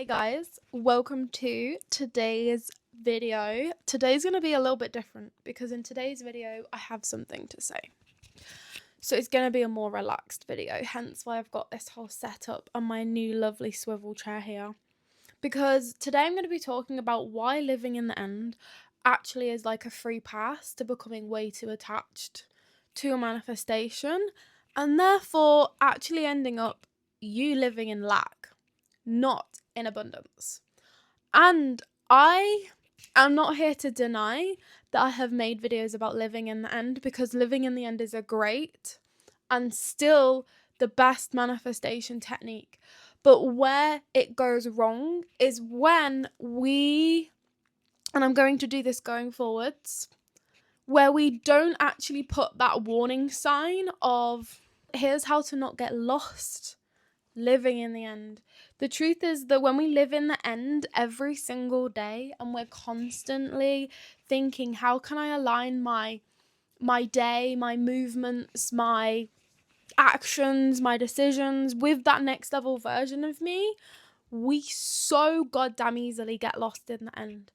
Hey guys, welcome to today's video. Today's going to be a little bit different because in today's video I have something to say. So it's going to be a more relaxed video, hence why I've got this whole setup on my new lovely swivel chair here. Because today I'm going to be talking about why living in the end actually is like a free pass to becoming way too attached to a manifestation and therefore actually ending up you living in lack, not in abundance. And I am not here to deny that I have made videos about living in the end, because living in the end is a great and still the best manifestation technique. But where it goes wrong is when we, and I'm going to do this going forwards, where we don't actually put that warning sign of here's how to not get lost living in the end. The truth is that when we live in the end every single day and we're constantly thinking, how can I align my day, my movements, my actions, my decisions with that next level version of me, we so goddamn easily get lost in the end.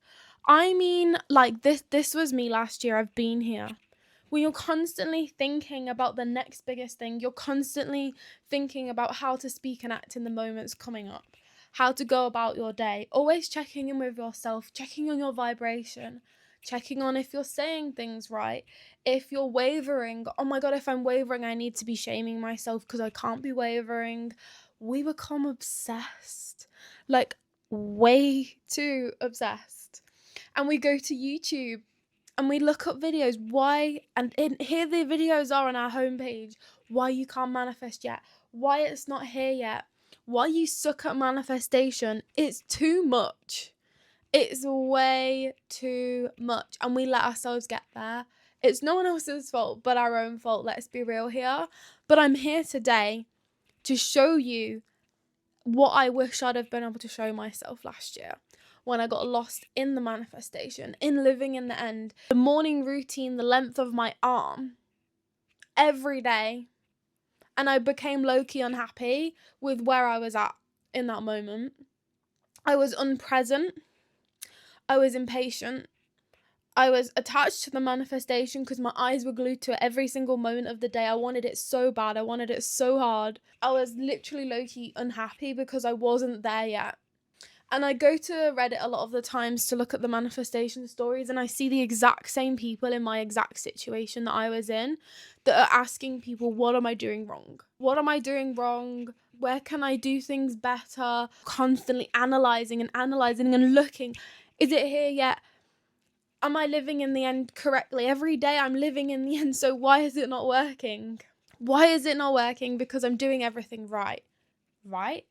I mean, like this was me last year. I've been here. When you're constantly thinking about the next biggest thing, you're constantly thinking about how to speak and act in the moments coming up, how to go about your day, always checking in with yourself, checking on your vibration, checking on if you're saying things right, if you're wavering. Oh my God, if I'm wavering, I need to be shaming myself because I can't be wavering. We become obsessed, like way too obsessed. And we go to YouTube and we look up videos here the videos are on our homepage, why you can't manifest yet, why it's not here yet, why you suck at manifestation. It's too much. It's way too much, and we let ourselves get there. It's no one else's fault but our own fault, let's be real here. But I'm here today to show you what I wish I'd have been able to show myself last year, when I got lost in the manifestation, in living in the end. The morning routine, the length of my arm, every day. And I became low-key unhappy with where I was at in that moment. I was unpresent. I was impatient. I was attached to the manifestation because my eyes were glued to it every single moment of the day. I wanted it so bad. I wanted it so hard. I was literally low-key unhappy because I wasn't there yet. And I go to Reddit a lot of the times to look at the manifestation stories, and I see the exact same people in my exact situation that I was in that are asking people, what am I doing wrong? What am I doing wrong? Where can I do things better? Constantly analysing and looking. Is it here yet? Am I living in the end correctly? Every day I'm living in the end, so why is it not working? Why is it not working? Because I'm doing everything right. Right?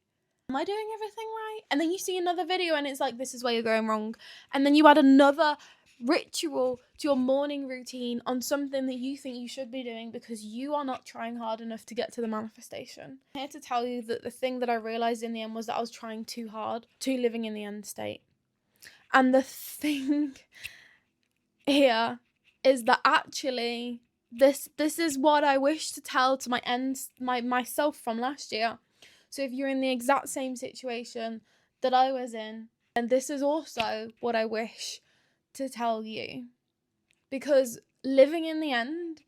Am I doing everything right? And then you see another video and it's like, this is where you're going wrong. And then you add another ritual to your morning routine on something that you think you should be doing because you are not trying hard enough to get to the manifestation. I'm here to tell you that the thing that I realized in the end was that I was trying too hard to living in the end state. And the thing here is that actually this is what I wish to tell to myself from last year. So if you're in the exact same situation that I was in, and this is also what I wish to tell you. Because living in the end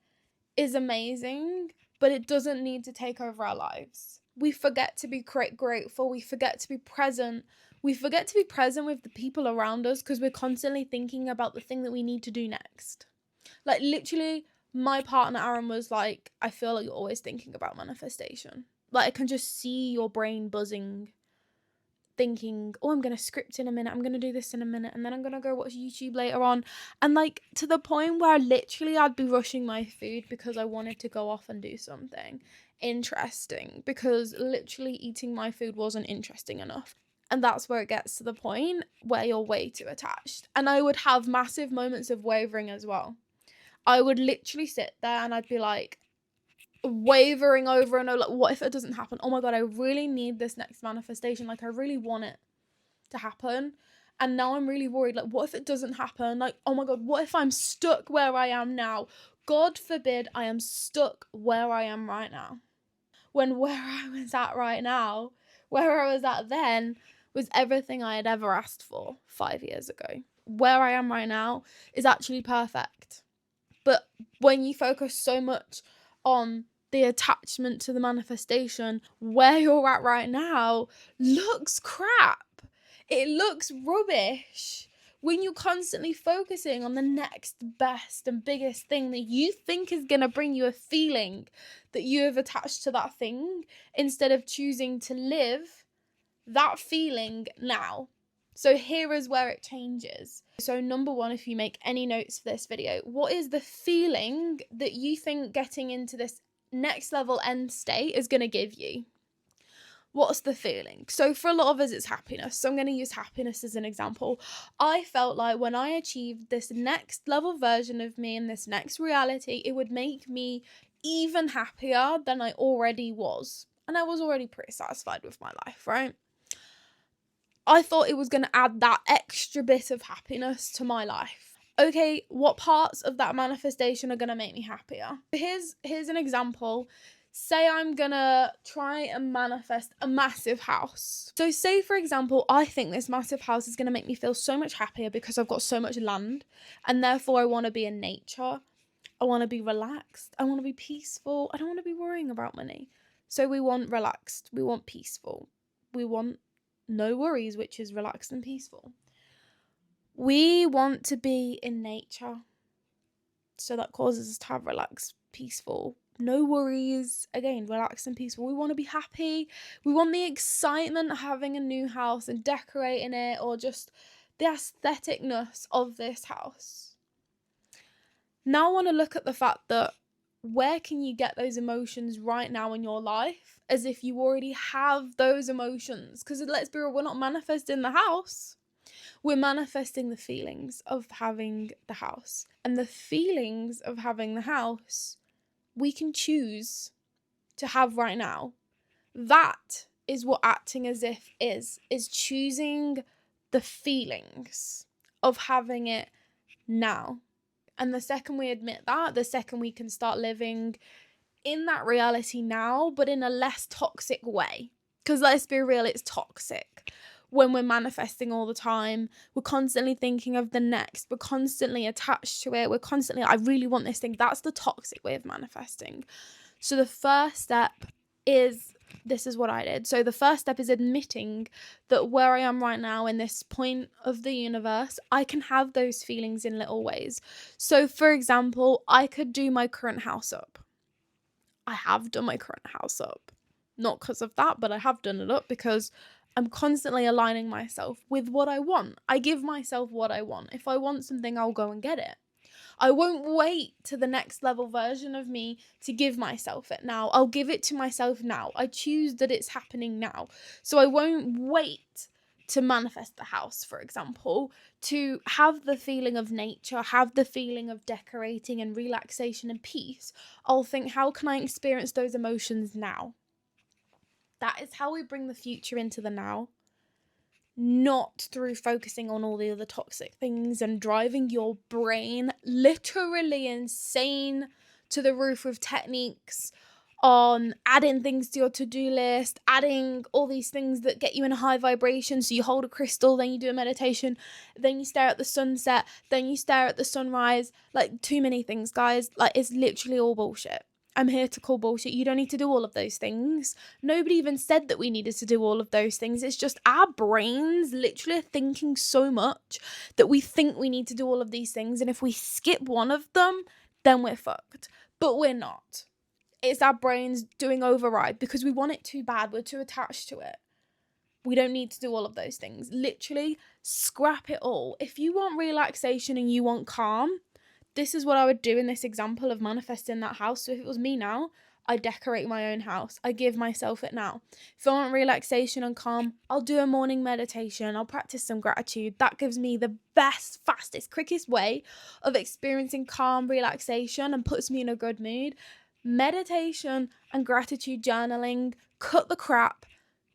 is amazing, but it doesn't need to take over our lives. We forget to be grateful. We forget to be present. We forget to be present with the people around us because we're constantly thinking about the thing that we need to do next. Like literally, my partner Aaron was like, I feel like you're always thinking about manifestation. Like I can just see your brain buzzing, thinking, oh, I'm going to script in a minute. I'm going to do this in a minute. And then I'm going to go watch YouTube later on. And like to the point where literally I'd be rushing my food because I wanted to go off and do something interesting. Because literally eating my food wasn't interesting enough. And that's where it gets to the point where you're way too attached. And I would have massive moments of wavering as well. I would literally sit there and I'd be like, wavering over and over, like, what if it doesn't happen? Oh my God, I really need this next manifestation. Like, I really want it to happen. And now I'm really worried. Like, what if it doesn't happen? Like, oh my God, what if I'm stuck where I am now? God forbid I am stuck where I am right now. When where I was at right now, where I was at then, was everything I had ever asked for 5 years ago. Where I am right now is actually perfect. But when you focus so much on the attachment to the manifestation, where you're at right now looks crap. It looks rubbish. When you're constantly focusing on the next best and biggest thing that you think is going to bring you a feeling that you have attached to that thing, instead of choosing to live that feeling now. So here is where it changes. So number one, if you make any notes for this video, what is the feeling that you think getting into this next level end state is going to give you? What's the feeling? So for a lot of us, it's happiness. So I'm going to use happiness as an example. I felt like when I achieved this next level version of me in this next reality, it would make me even happier than I already was. And I was already pretty satisfied with my life, right? I thought it was going to add that extra bit of happiness to my life. Okay, what parts of that manifestation are going to make me happier? Here's an example. Say I'm going to try and manifest a massive house. So say, for example, I think this massive house is going to make me feel so much happier because I've got so much land, and therefore I want to be in nature. I want to be relaxed. I want to be peaceful. I don't want to be worrying about money. So we want relaxed. We want peaceful. We want no worries, which is relaxed and peaceful. We want to be in nature. So that causes us to have relaxed, peaceful, no worries, again, relaxed and peaceful. We want to be happy. We want the excitement of having a new house and decorating it, or just the aestheticness of this house. Now I want to look at the fact that where can you get those emotions right now in your life, as if you already have those emotions? Because let's be real, we're not manifesting the house. We're manifesting the feelings of having the house. And the feelings of having the house, we can choose to have right now. That is what acting as if is choosing the feelings of having it now. And the second we admit that, the second we can start living in that reality now, but in a less toxic way. Because let's be real, it's toxic. When we're manifesting all the time, we're constantly thinking of the next, we're constantly attached to it, we're constantly, I really want this thing. That's the toxic way of manifesting. So the first step is, this is what I did. So the first step is admitting that where I am right now in this point of the universe, I can have those feelings in little ways. So for example, I could do my current house up. I have done my current house up. Not because of that, but I have done it up because I'm constantly aligning myself with what I want. I give myself what I want. If I want something, I'll go and get it. I won't wait to the next level version of me to give myself it now. I'll give it to myself now. I choose that it's happening now. So I won't wait to manifest the house, for example, to have the feeling of nature, have the feeling of decorating and relaxation and peace. I'll think, how can I experience those emotions now? That is how we bring the future into the now. Not through focusing on all the other toxic things and driving your brain literally insane to the roof with techniques on adding things to your to-do list, adding all these things that get you in a high vibration. So you hold a crystal, then you do a meditation, then you stare at the sunset, then you stare at the sunrise. Like, too many things, guys. Like, it's literally all bullshit. I'm here to call bullshit. You don't need to do all of those things. Nobody even said that we needed to do all of those things. It's just our brains literally are thinking so much that we think we need to do all of these things. And if we skip one of them, then we're fucked. But we're not. It's our brains doing override because we want it too bad. We're too attached to it. We don't need to do all of those things. Literally, scrap it all. If you want relaxation and you want calm, this is what I would do in this example of manifesting that house. So if it was me now, I decorate my own house. I give myself it now. If I want relaxation and calm, I'll do a morning meditation. I'll practice some gratitude. That gives me the best, fastest, quickest way of experiencing calm, relaxation, and puts me in a good mood. Meditation and gratitude journaling, cut the crap.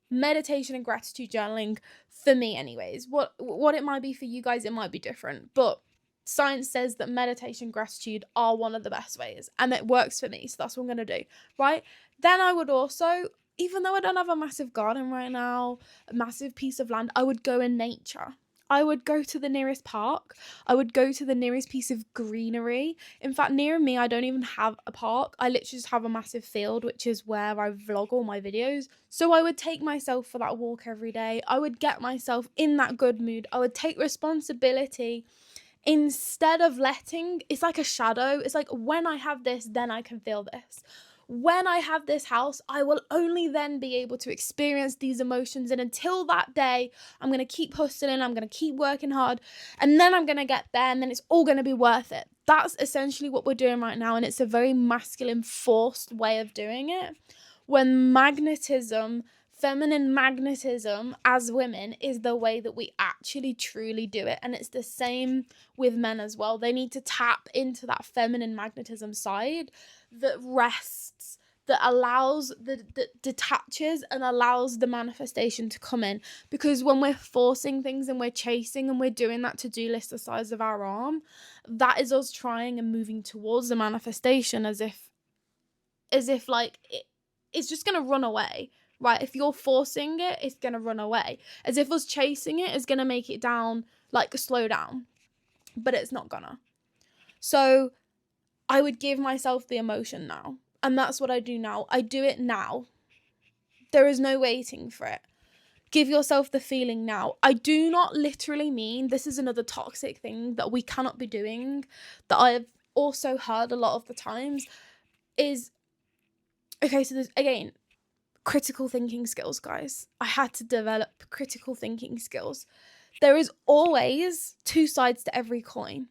Meditation and gratitude journaling, for me anyways. What it might be for you guys, it might be different. But science says that meditation and gratitude are one of the best ways, and it works for me, so that's what I'm going to do, right? Then I would also, even though I don't have a massive garden right now, a massive piece of land, I would go in nature. I would go to the nearest park. I would go to the nearest piece of greenery. In fact, near me, I don't even have a park. I literally just have a massive field, which is where I vlog all my videos. So I would take myself for that walk every day. I would get myself in that good mood. I would take responsibility instead of letting, it's like a shadow. It's like, when I have this, then I can feel this. When I have this house, I will only then be able to experience these emotions. And until that day, I'm going to keep hustling. I'm going to keep working hard. And then I'm going to get there. And then it's all going to be worth it. That's essentially what we're doing right now. And it's a very masculine, forced way of doing it. When feminine magnetism as women is the way that we actually truly do it. And it's the same with men as well. They need to tap into that feminine magnetism side that rests, that allows, that detaches and allows the manifestation to come in. Because when we're forcing things and we're chasing and we're doing that to-do list the size of our arm, that is us trying and moving towards the manifestation as if like it's just going to run away, right? If you're forcing it, it's going to run away. As if us chasing it is going to make it down, like slow down, but it's not gonna. So I would give myself the emotion now. And that's what I do now. I do it now. There is no waiting for it. Give yourself the feeling now. I do not literally mean, this is another toxic thing that we cannot be doing, that I've also heard a lot of the times, is, okay, so there's, again, critical thinking skills, guys. I had to develop critical thinking skills. There is always two sides to every coin.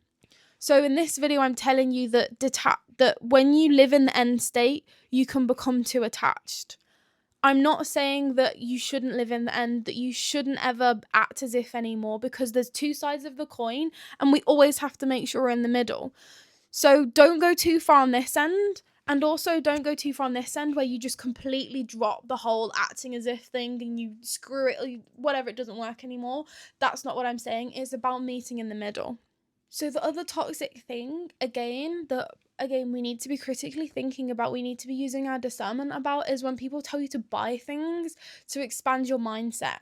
So in this video, I'm telling you that that when you live in the end state, you can become too attached. I'm not saying that you shouldn't live in the end, that you shouldn't ever act as if anymore, because there's two sides of the coin and we always have to make sure we're in the middle. So don't go too far on this end, and also don't go too far on this end where you just completely drop the whole acting as if thing and you screw it, or whatever, it doesn't work anymore. That's not what I'm saying. It's about meeting in the middle. So the other toxic thing, again, we need to be critically thinking about, we need to be using our discernment about, is when people tell you to buy things to expand your mindset.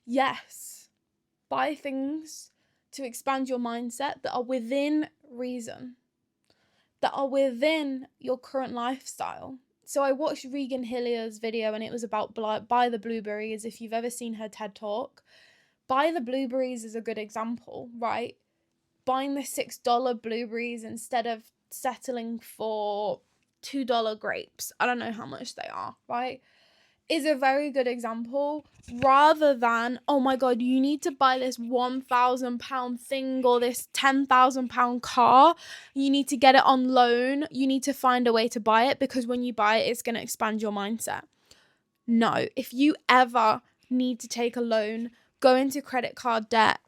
Yes, buy things to expand your mindset that are within reason, that are within your current lifestyle. So I watched Regan Hillier's video and it was about buy the blueberries. If you've ever seen her TED talk, buy the blueberries is a good example, right? Buying the $6 blueberries instead of settling for $2 grapes, I don't know how much they are, right, is a very good example, rather than, oh my god, you need to buy this £1,000 thing or this £10,000 car, you need to get it on loan, you need to find a way to buy it because when you buy it, it's going to expand your mindset. No, if you ever need to take a loan, go into credit card debt,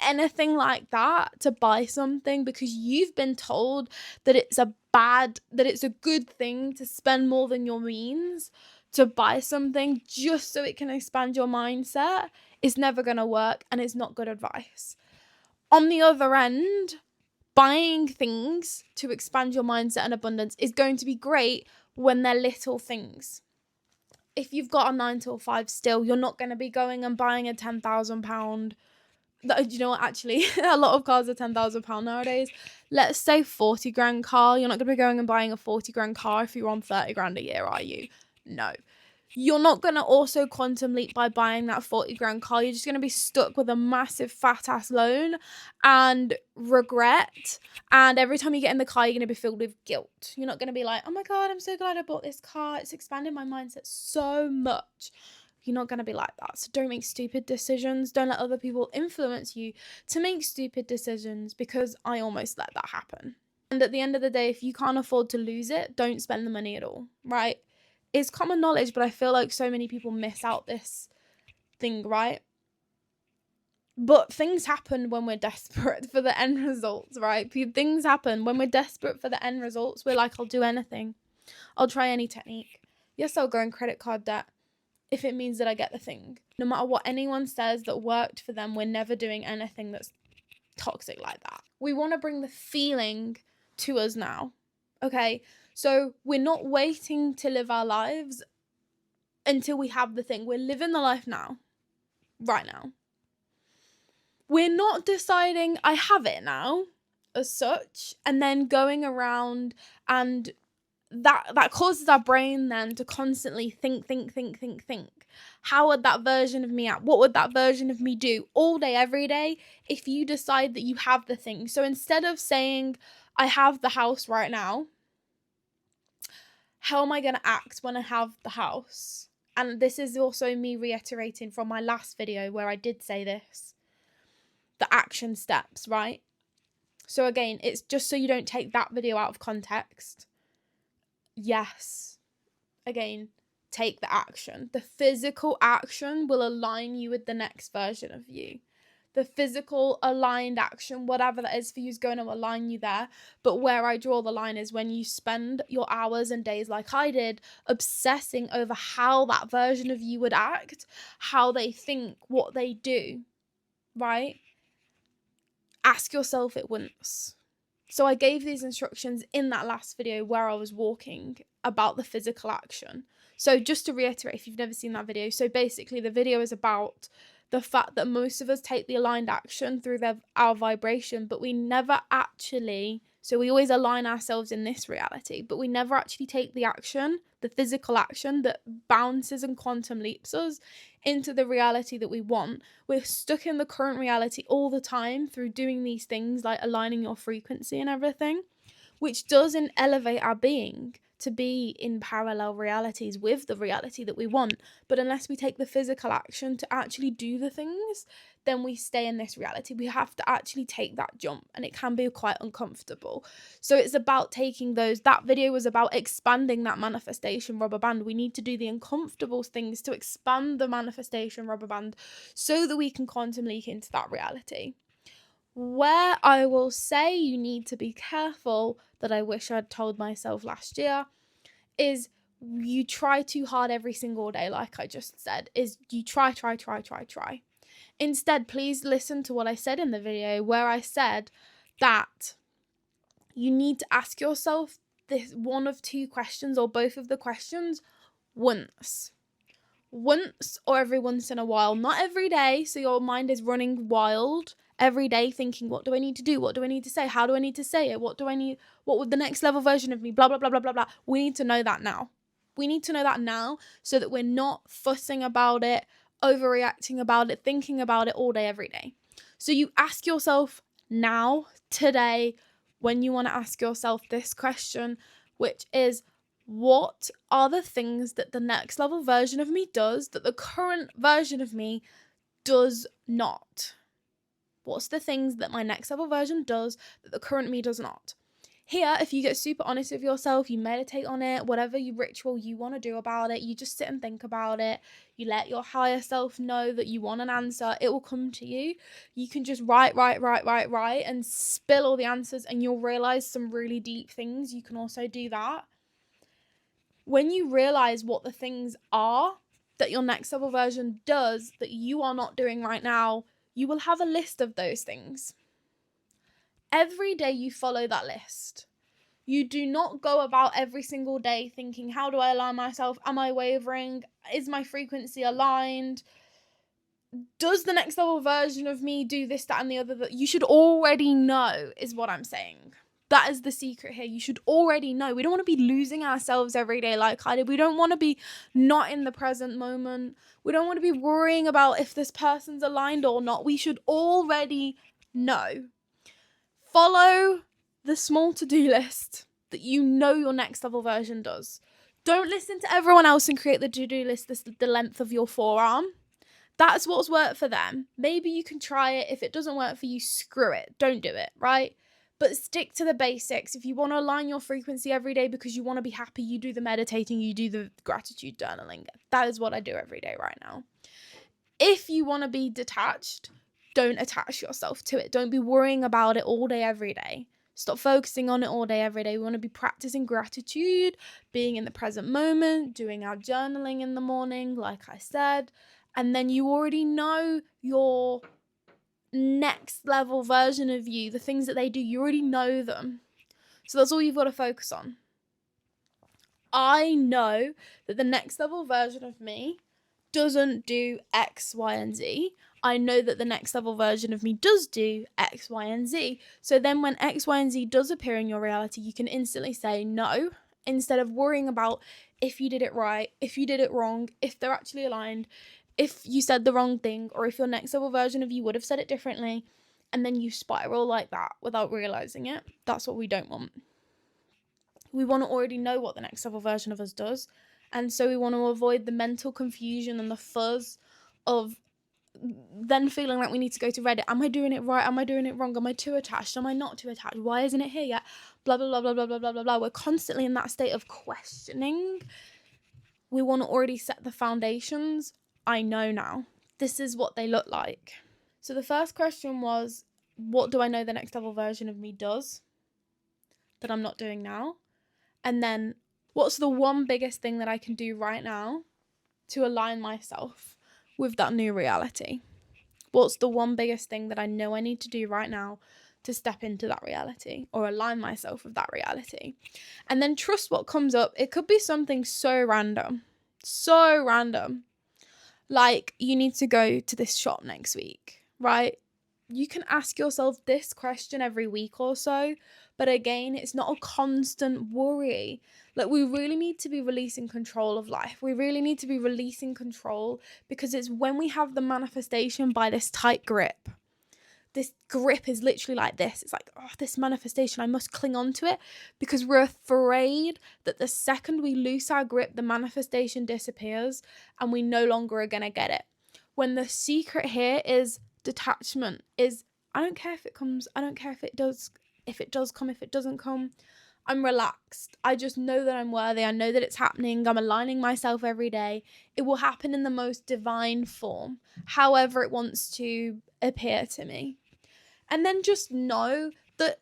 anything like that, to buy something because you've been told that it's a good thing to spend more than your means to buy something just so it can expand your mindset, is never going to work, and it's not good advice. On the other end, buying things to expand your mindset and abundance is going to be great when they're little things. If you've got a 9 to 5 still, you're not going to be going and buying a £10,000. You know what, actually, a lot of cars are £10,000 nowadays. Let's say 40 grand car. You're not going to be going and buying a 40 grand car if you're on 30 grand a year, are you? No. You're not going to also quantum leap by buying that 40 grand car. You're just going to be stuck with a massive fat ass loan and regret. And every time you get in the car, you're going to be filled with guilt. You're not going to be like, oh my God, I'm so glad I bought this car. It's expanded my mindset so much. You're not going to be like that. So don't make stupid decisions. Don't let other people influence you to make stupid decisions, because I almost let that happen. And at the end of the day, if you can't afford to lose it, don't spend the money at all, right? It's common knowledge, but I feel like so many people miss out this thing, right? But things happen when we're desperate for the end results, right? Things happen when we're desperate for the end results. We're like, I'll do anything. I'll try any technique. Yes, I'll go in credit card debt if it means that I get the thing. No matter what anyone says that worked for them, we're never doing anything that's toxic like that. We want to bring the feeling to us now, okay? So we're not waiting to live our lives until we have the thing. We're living the life now, right now. We're not deciding I have it now as such, and then going around, and that causes our brain then to constantly think. How would that version of me act? What would that version of me do all day, every day, if you decide that you have the thing? So instead of saying, I have the house right now, how am I going to act when I have the house? And this is also me reiterating from my last video where I did say this. The action steps, right? So again, it's just so you don't take that video out of context. Yes. Again, take the action. The physical action will align you with the next version of you. The physical aligned action, whatever that is for you, is going to align you there. But where I draw the line is when you spend your hours and days, like I did, obsessing over how that version of you would act, how they think, what they do, right? Ask yourself it once. So I gave these instructions in that last video where I was walking about the physical action. So just to reiterate, if you've never seen that video, so basically the video is about the fact that most of us take the aligned action through our vibration, but we never actually, so we always align ourselves in this reality, but we never actually take the action, the physical action that bounces and quantum leaps us into the reality that we want. We're stuck in the current reality all the time through doing these things like aligning your frequency and everything, which doesn't elevate our being to be in parallel realities with the reality that we want. But unless we take the physical action to actually do the things, then we stay in this reality. We have to actually take that jump, and it can be quite uncomfortable. So it's about taking those, that video was about expanding that manifestation rubber band. We need to do the uncomfortable things to expand the manifestation rubber band so that we can quantum leak into that reality. Where I will say you need to be careful, that I wish I'd told myself last year, is you try too hard every single day, like I just said, is you try. Instead, please listen to what I said in the video where I said that you need to ask yourself this one of two questions, or both of the questions, once or every once in a while, not every day, so your mind is running wild every day thinking, what do I need to do, what do I need to say, how do I need to say it, what would the next level version of me, blah blah blah blah blah blah. We need to know that now. We need to know that now so that we're not fussing about it, overreacting about it, thinking about it all day every day. So you ask yourself now, today, when you want to ask yourself this question, which is, what are the things that the next level version of me does that the current version of me does not? What's the things that my next level version does that the current me does not? Here, if you get super honest with yourself, you meditate on it, whatever ritual you want to do about it, you just sit and think about it. You let your higher self know that you want an answer. It will come to you. You can just write and spill all the answers, and you'll realize some really deep things. You can also do that. When you realize what the things are that your next level version does that you are not doing right now, you will have a list of those things. Every day you follow that list. You do not go about every single day thinking, how do I align myself? Am I wavering? Is my frequency aligned? Does the next level version of me do this, that, and the other? That you should already know is what I'm saying. That is the secret here. You should already know. We don't want to be losing ourselves every day like I did. We don't want to be not in the present moment. We don't want to be worrying about if this person's aligned or not. We should already know. Follow the small to-do list that you know your next level version does. Don't listen to everyone else and create the to-do list the length of your forearm. That's what's worked for them. Maybe you can try it. If it doesn't work for you, screw it. Don't do it, right? But stick to the basics. If you want to align your frequency every day because you want to be happy, you do the meditating, you do the gratitude journaling. That is what I do every day right now. If you want to be detached, don't attach yourself to it. Don't be worrying about it all day, every day. Stop focusing on it all day, every day. We want to be practicing gratitude, being in the present moment, doing our journaling in the morning, like I said. And then you already know your next level version of you, the things that they do, you already know them. So that's all you've got to focus on. I know that the next level version of me doesn't do X, Y, and Z. I know that the next level version of me does do X, Y, and Z. So then when X, Y, and Z does appear in your reality, you can instantly say no, instead of worrying about if you did it right, if you did it wrong, if they're actually aligned, if you said the wrong thing, or if your next level version of you would have said it differently. And then you spiral like that without realizing it. That's what we don't want. We want to already know what the next level version of us does. And so we want to avoid the mental confusion and the fuzz of then feeling like we need to go to Reddit. Am I doing it right? Am I doing it wrong? Am I too attached? Am I not too attached? Why isn't it here yet? Blah, blah, blah, blah, blah, blah, blah, blah, blah. We're constantly in that state of questioning. We want to already set the foundations. I know now. This is what they look like. So the first question was, what do I know the next level version of me does that I'm not doing now? And then, what's the one biggest thing that I can do right now to align myself with that new reality? What's the one biggest thing that I know I need to do right now to step into that reality or align myself with that reality? And then trust what comes up. It could be something so random. Like, you need to go to this shop next week, right? You can ask yourself this question every week or so, but again, it's not a constant worry. Like, we really need to be releasing control of life. We really need to be releasing control, because it's when we have the manifestation by this tight grip. This grip is literally like this. It's like, oh, this manifestation, I must cling on to it, because we're afraid that the second we loose our grip, the manifestation disappears and we no longer are going to get it. When the secret here is detachment, is I don't care if it comes, I don't care if it does come, if it doesn't come. I'm relaxed. I just know that I'm worthy. I know that it's happening. I'm aligning myself every day. It will happen in the most divine form, however it wants to appear to me. And then just know that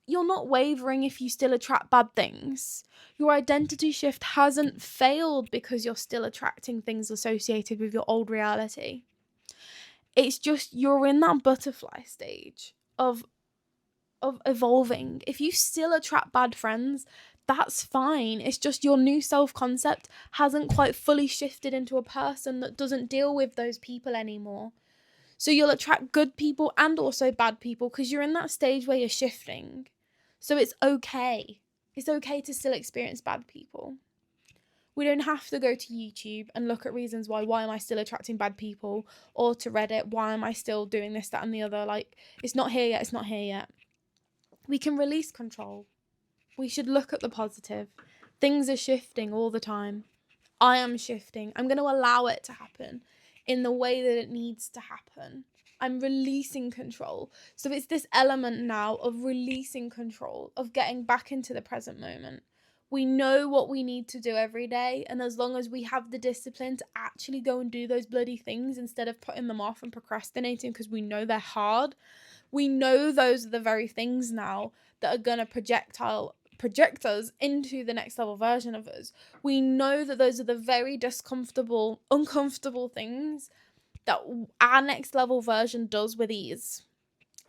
you're not wavering if you still attract bad things. Your identity shift hasn't failed because you're still attracting things associated with your old reality. It's just you're in that butterfly stage of evolving. If you still attract bad friends, that's fine. It's just your new self-concept hasn't quite fully shifted into a person that doesn't deal with those people anymore. So you'll attract good people and also bad people because you're in that stage where you're shifting. So it's okay. It's okay to still experience bad people. We don't have to go to YouTube and look at reasons why am I still attracting bad people, or to Reddit, why am I still doing this, that, and the other. Like, it's not here yet, it's not here yet. We can release control. We should look at the positive. Things are shifting all the time. I am shifting. I'm going to allow it to happen in the way that it needs to happen. I'm releasing control. So it's this element now of releasing control, of getting back into the present moment. We know what we need to do every day, and as long as we have the discipline to actually go and do those bloody things instead of putting them off and procrastinating because we know they're hard, we know those are the very things now that are going to project us into the next level version of us. We know that those are the very uncomfortable things that our next level version does with ease.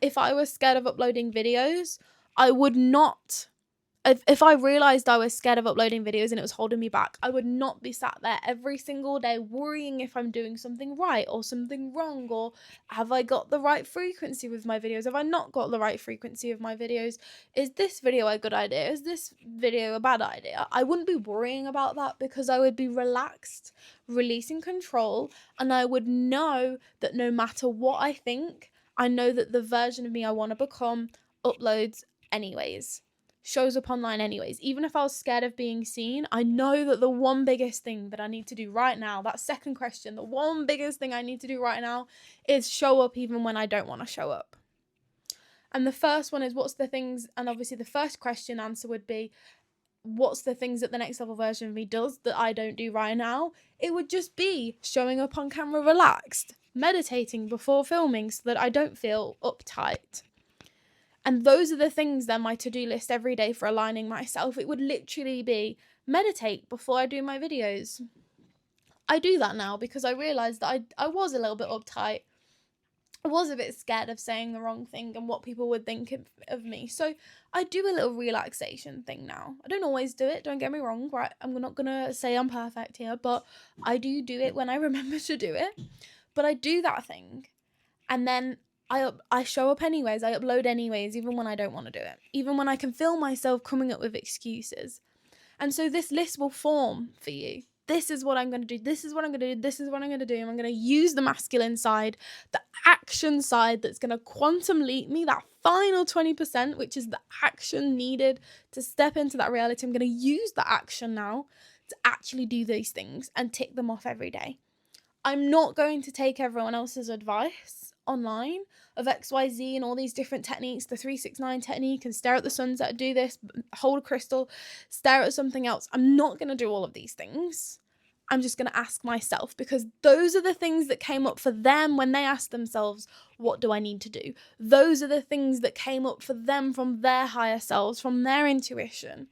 If I was scared of uploading videos, I would not. If I realised I was scared of uploading videos and it was holding me back, I would not be sat there every single day worrying if I'm doing something right or something wrong, or have I got the right frequency with my videos? Have I not got the right frequency of my videos? Is this video a good idea? Is this video a bad idea? I wouldn't be worrying about that because I would be relaxed, releasing control, and I would know that no matter what I think, I know that the version of me I want to become uploads anyways. Shows up online anyways. Even if I was scared of being seen, I know that the one biggest thing that I need to do right now, that second question, the one biggest thing I need to do right now is show up even when I don't want to show up. And the first one is what's the things, and obviously the first question answer would be, what's the things that the next level version of me does that I don't do right now? It would just be showing up on camera relaxed, meditating before filming so that I don't feel uptight. And those are the things that my to-do list every day for aligning myself. It would literally be meditate before I do my videos. I do that now because I realised that I was a little bit uptight. I was a bit scared of saying the wrong thing and what people would think of me. So I do a little relaxation thing now. I don't always do it, don't get me wrong, right? I'm not going to say I'm perfect here, but I do it when I remember to do it. But I do that thing. And then I show up anyways. I upload anyways, even when I don't want to do it. Even when I can feel myself coming up with excuses. And so this list will form for you. This is what I'm going to do. This is what I'm going to do. This is what I'm going to do. And I'm going to use the masculine side, the action side that's going to quantum leap me, that final 20%, which is the action needed to step into that reality. I'm going to use the action now to actually do these things and tick them off every day. I'm not going to take everyone else's advice online of XYZ and all these different techniques, the 369 technique and stare at the sunset, do this, hold a crystal, stare at something else. I'm not going to do all of these things. I'm just going to ask myself, because those are the things that came up for them when they asked themselves, what do I need to do? Those are the things that came up for them from their higher selves, from their intuition.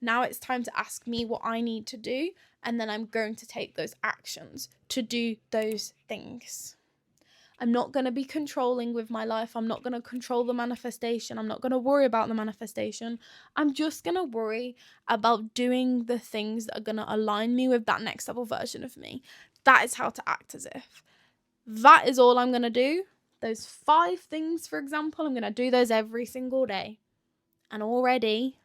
Now it's time to ask me what I need to do, and then I'm going to take those actions to do those things. I'm not going to be controlling with my life. I'm not going to control the manifestation. I'm not going to worry about the manifestation. I'm just going to worry about doing the things that are going to align me with that next level version of me. That is how to act as if. That is all I'm going to do. Those 5 things, for example, I'm going to do those every single day. And already,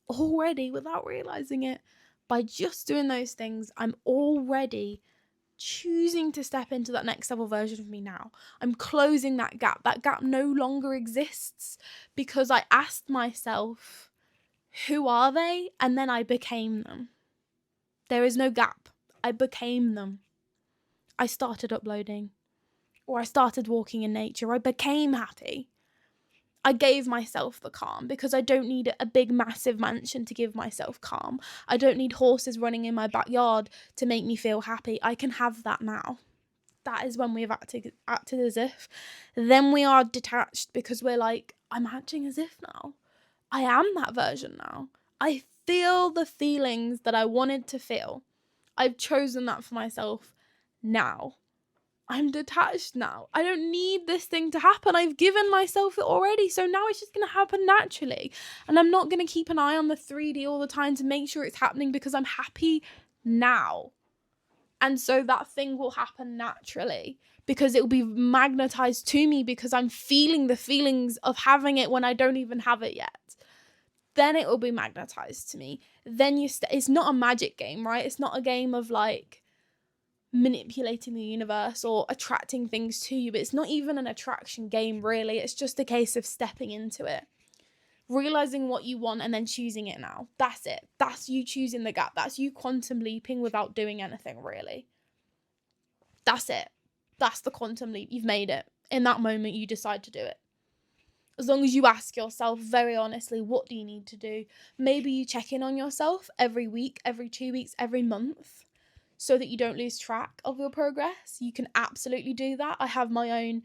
without realizing it, by just doing those things, I'm already choosing to step into that next level version of me now. I'm closing that gap. That gap no longer exists because I asked myself, who are they? And then I became them. There is no gap. I became them. I started uploading, or I started walking in nature. I became happy. I gave myself the calm, because I don't need a big massive mansion to give myself calm. I don't need horses running in my backyard to make me feel happy. I can have that now. That is when we've acted as if. Then we are detached, because we're like, I'm acting as if now. I am that version now. I feel the feelings that I wanted to feel. I've chosen that for myself now. I'm detached now. I don't need this thing to happen. I've given myself it already. So now it's just going to happen naturally. And I'm not going to keep an eye on the 3D all the time to make sure it's happening, because I'm happy now. And so that thing will happen naturally, because it will be magnetized to me, because I'm feeling the feelings of having it when I don't even have it yet. Then it will be magnetized to me. Then it's not a magic game, right? It's not a game of like manipulating the universe or attracting things to you. But it's not even an attraction game, really. It's just a case of stepping into it, realizing what you want, and then choosing it now. That's it. That's you choosing the gap. That's you quantum leaping without doing anything, really. That's it. That's the quantum leap. You've made it. In that moment, you decide to do it. As long as you ask yourself very honestly, what do you need to do? Maybe you check in on yourself every week, every 2 weeks, every month, so that you don't lose track of your progress. You can absolutely do that. I have my own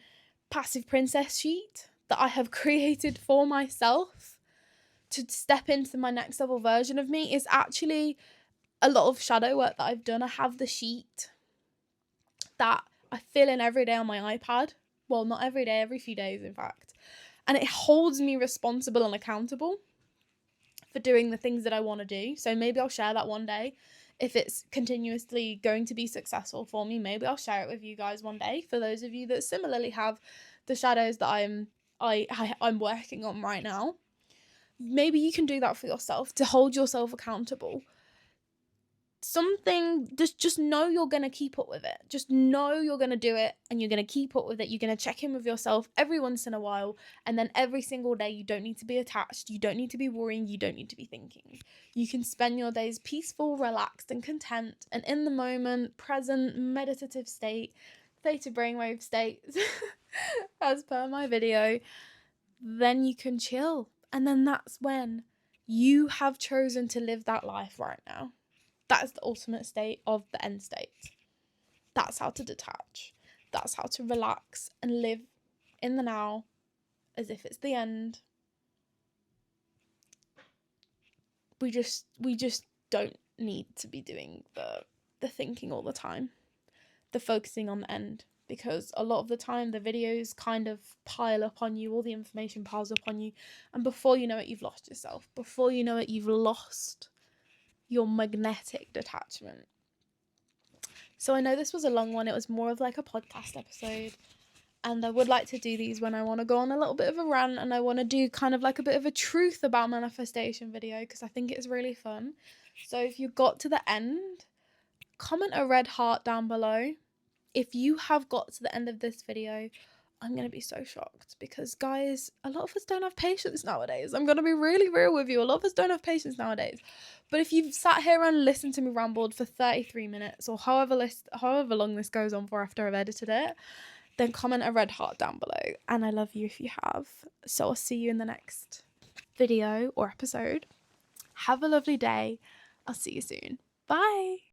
passive princess sheet that I have created for myself to step into my next level version of me. It's actually a lot of shadow work that I've done. I have the sheet that I fill in every day on my iPad. Well, not every day, every few days, in fact. And it holds me responsible and accountable for doing the things that I want to do. So maybe I'll share that one day. If it's continuously going to be successful for me, maybe I'll share it with you guys one day. For those of you that similarly have the shadows that I'm working on right now, maybe you can do that for yourself to hold yourself accountable. Something, just know you're going to keep up with it. Just know you're going to do it, and you're going to keep up with it. You're going to check in with yourself every once in a while, and then every single day. You don't need to be attached. You don't need to be worrying. You don't need to be thinking. You can spend your days peaceful, relaxed, and content, and in the moment, present, meditative state, theta brainwave state, as per my video. Then you can chill, and then that's when you have chosen to live that life right now. That is the ultimate state of the end state. That's how to detach. That's how to relax and live in the now as if it's the end. We just don't need to be doing the thinking all the time. The focusing on the end. because a lot of the time the videos kind of pile up on you, all the information piles up on you, and before you know it, you've lost yourself. Before you know it, you've lost your magnetic detachment. So I know this was a long one. It was more of like a podcast episode, and I would like to do these when I want to go on a little bit of a rant, and I want to do kind of like a bit of a truth about manifestation video, because I think it's really fun. So if you got to the end, comment a red heart down below. If you have got to the end of this video, I'm going to be so shocked, because guys, a lot of us don't have patience nowadays. I'm going to be really real with you. A lot of us don't have patience nowadays. But if you've sat here and listened to me rambled for 33 minutes or however long this goes on for after I've edited it, then comment a red heart down below. And I love you if you have. So I'll see you in the next video or episode. Have a lovely day. I'll see you soon. Bye.